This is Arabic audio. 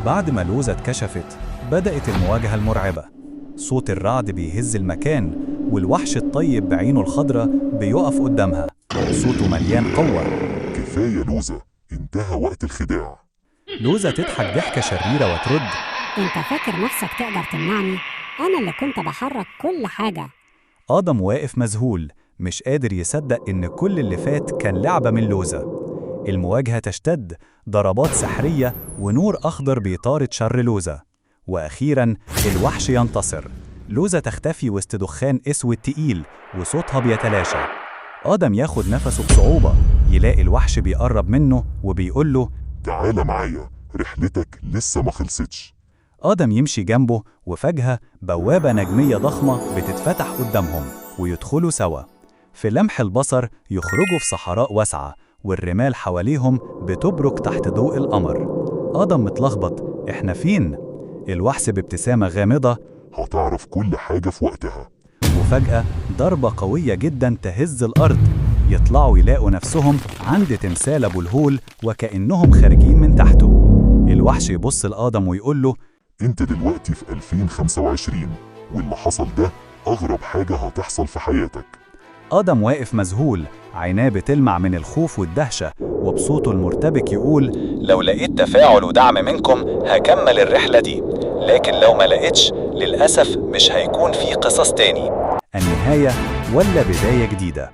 بعد ما لوزة اتكشفت بدأت المواجهة المرعبة. صوت الرعد بيهز المكان، والوحش الطيب بعينه الخضراء بيقف قدامها، صوته مليان قوة. كفاية لوزة، انتهى وقت الخداع. لوزة تضحك ضحكة شريرة وترد: انت فاكر نفسك تقدر تمنعني؟ انا اللي كنت بحرك كل حاجة. آدم واقف مذهول، مش قادر يصدق إن كل اللي فات كان لعبة من لوزة. المواجهة تشتد، ضربات سحرية ونور أخضر بيطارد شر لوزة، وأخيراً الوحش ينتصر. لوزة تختفي وسط دخان أسود تقيل وصوتها بيتلاشى. آدم ياخد نفسه بصعوبة، يلاقي الوحش بيقرب منه وبيقول له: تعال معايا، رحلتك لسه ما خلصتش. آدم يمشي جنبه، وفجأة بوابة نجمية ضخمة بتتفتح قدامهم ويدخلوا سوا. في لمح البصر يخرجوا في صحراء واسعة، والرمال حواليهم بتبرق تحت ضوء القمر. آدم متلخبط، إحنا فين؟ الوحش بابتسامة غامضة: هتعرف كل حاجة في وقتها. وفجأة ضربة قوية جدا تهز الأرض، يطلعوا يلاقوا نفسهم عند تمثال أبو الهول وكأنهم خارجين من تحته. الوحش يبص لآدم ويقول له: انت دلوقتي في 2025، واللي حصل ده أغرب حاجة هتحصل في حياتك. آدم واقف مذهول، عيناه بتلمع من الخوف والدهشة، وبصوته المرتبك يقول: لو لقيت تفاعل ودعم منكم هكمل الرحلة دي، لكن لو ما لقيتش للأسف مش هيكون في قصص تاني. النهاية ولا بداية جديدة؟